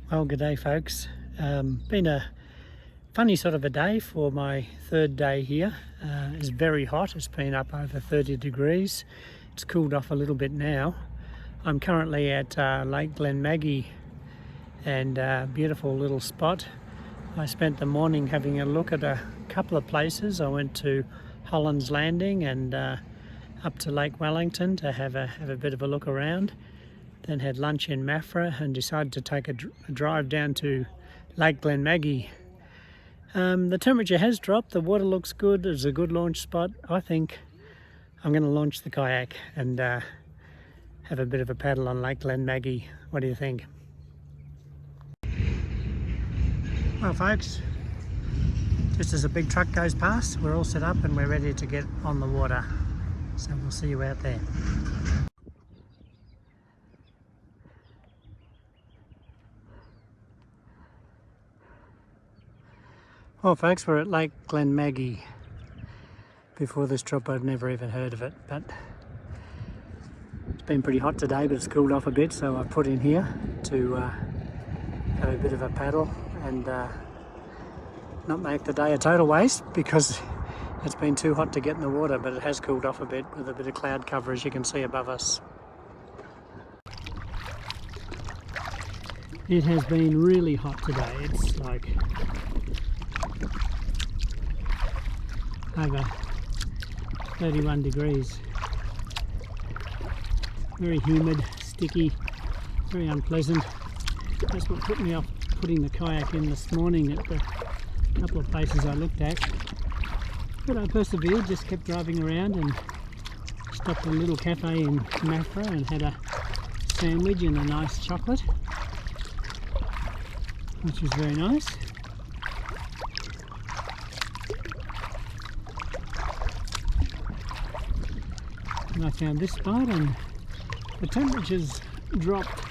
Well, good day, folks. Been a funny sort of a day for my third day here. It's very hot. It's been up over 30 degrees. It's cooled off a little bit now. I'm currently at Lake Glenmaggie, and beautiful little spot. I spent the morning having a look at a couple of places. I went to Holland's Landing and up to Lake Wellington to have a bit of a look around. Then had lunch in Maffra and decided to take a drive down to Lake Glenmaggie. The temperature has dropped, the water looks good, it's a good launch spot. I think I'm going to launch the kayak and have a bit of a paddle on Lake Glenmaggie. What do you think? Well folks, just as a big truck goes past, we're all set up and we're ready to get on the water. So we'll see you out there. Well folks, we're at Lake Glenmaggie. Before this trip I'd never even heard of it, but it's been pretty hot today, but it's cooled off a bit, so I've put in here to have a bit of a paddle and not make the day a total waste, because it's been too hot to get in the water, but it has cooled off a bit with a bit of cloud cover, as you can see above us. It has been really hot today. It's like over 31 degrees. Very humid, sticky, very unpleasant. That's what put me off putting the kayak in this morning at the couple of places I looked at. But I persevered, just kept driving around and stopped at a little cafe in Maffra and had a sandwich and a nice chocolate, which was very nice. And I found this spot and the temperature's dropped,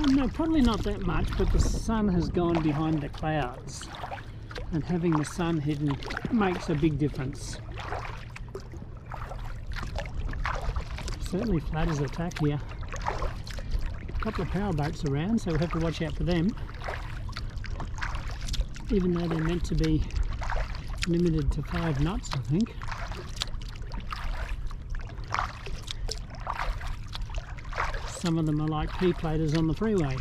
no, probably not that much, but the sun has gone behind the clouds, and having the sun hidden makes a big difference. Certainly flatters the tack here. A couple of power boats around, so we'll have to watch out for them, even though they're meant to be limited to 5 knots, I think. Some of them are like P-platers on the freeway.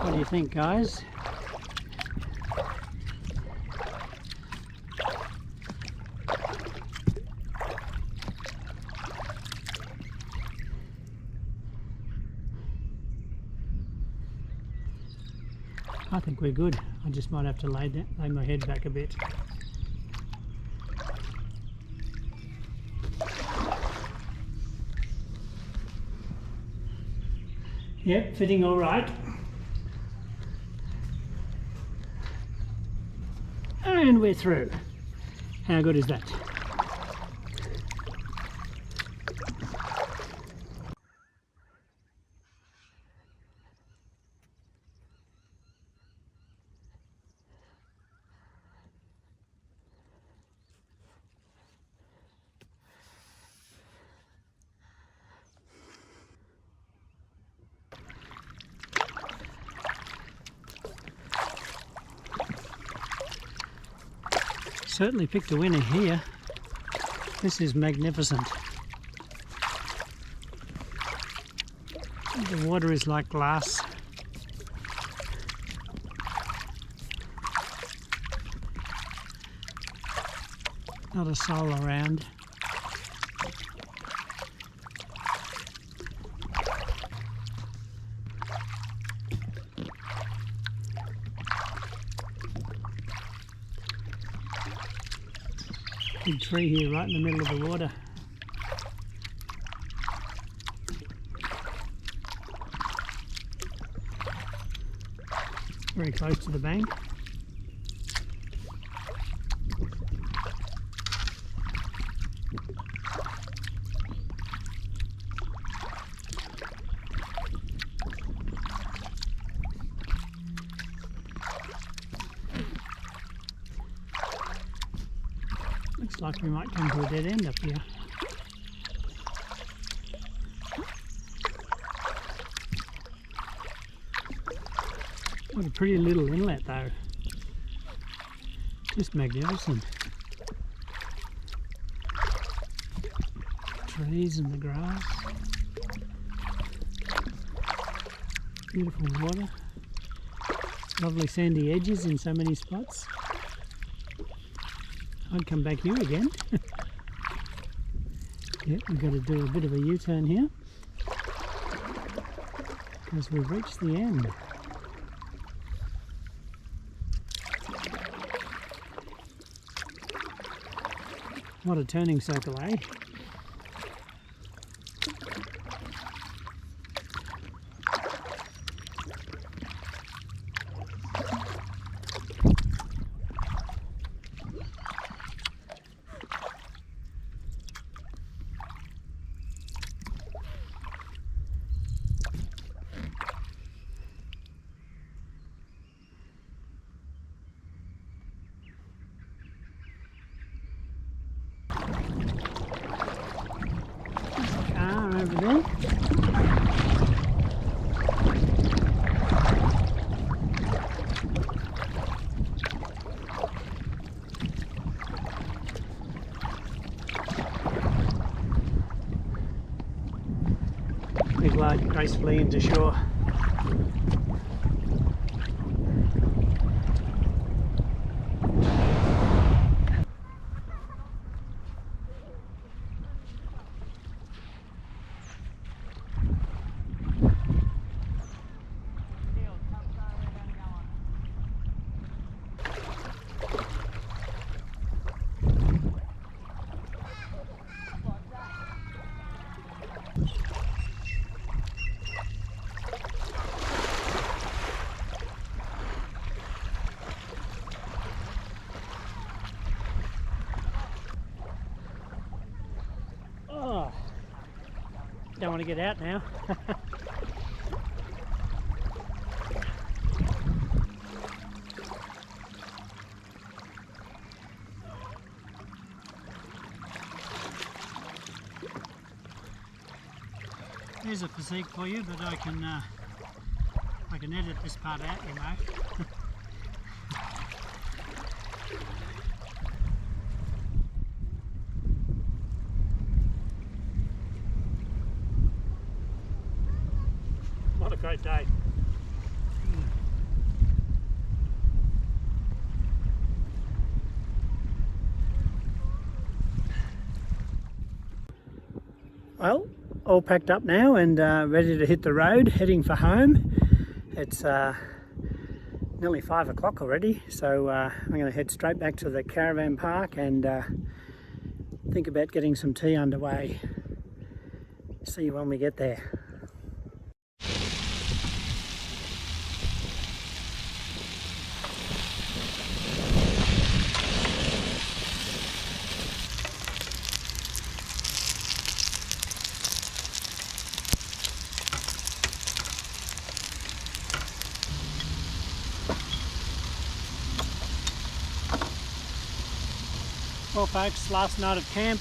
What do you think, guys? I think we're good. I just might have to lay my head back a bit. Yep, fitting all right. And we're through. How good is that? Certainly picked a winner here. This is magnificent. The water is like glass. Not a soul around. Big tree here right in the middle of the water. Very close to the bank. like we might come to a dead end up here. What a pretty little inlet though. Just magnificent. Trees and the grass. Beautiful water. Lovely sandy edges in so many spots. I'd come back here again. Yeah, we've got to do a bit of a U-turn here because we've reached the end. What a turning circle, eh? Over there. We glide gracefully into shore. Don't want to get out now. There's a physique for you, but I can edit this part out, you know. What a great day. Well, all packed up now and ready to hit the road, heading for home. It's nearly 5 o'clock already, so I'm going to head straight back to the caravan park and think about getting some tea underway. See you when we get there. Well folks, last night of camp,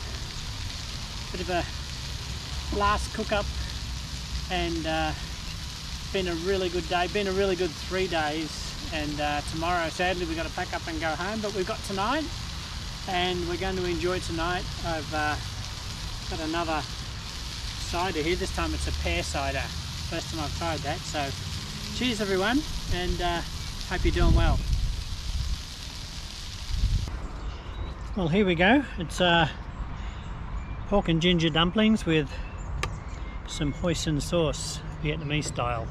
bit of a last cook up, and been a really good day, been a really good 3 days, and tomorrow sadly we've got to pack up and go home, but we've got tonight and we're going to enjoy tonight. I've got another cider here, this time it's a pear cider, first time I've tried that, so cheers everyone, and hope you're doing well. Well, here we go. It's pork and ginger dumplings with some hoisin sauce, Vietnamese style.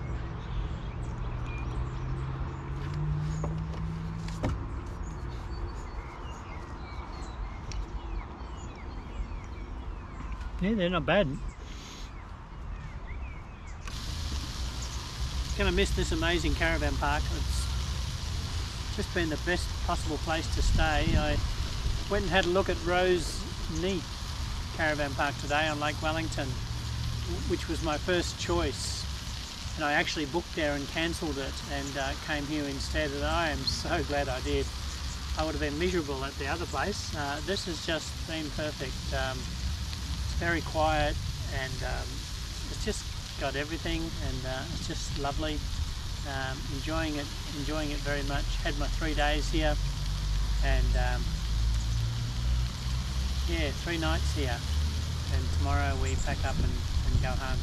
Yeah, they're not bad. Gonna miss this amazing caravan park. It's just been the best possible place to stay. I went and had a look at Rose Neath Caravan Park today on Lake Wellington, which was my first choice, and I actually booked there and cancelled it and came here instead, and I am so glad I did. I would have been miserable at the other place. This has just been perfect. It's very quiet, and it's just got everything, and it's just lovely. Enjoying it very much. Had my 3 days here, and yeah, 3 nights here, and tomorrow we pack up and go home.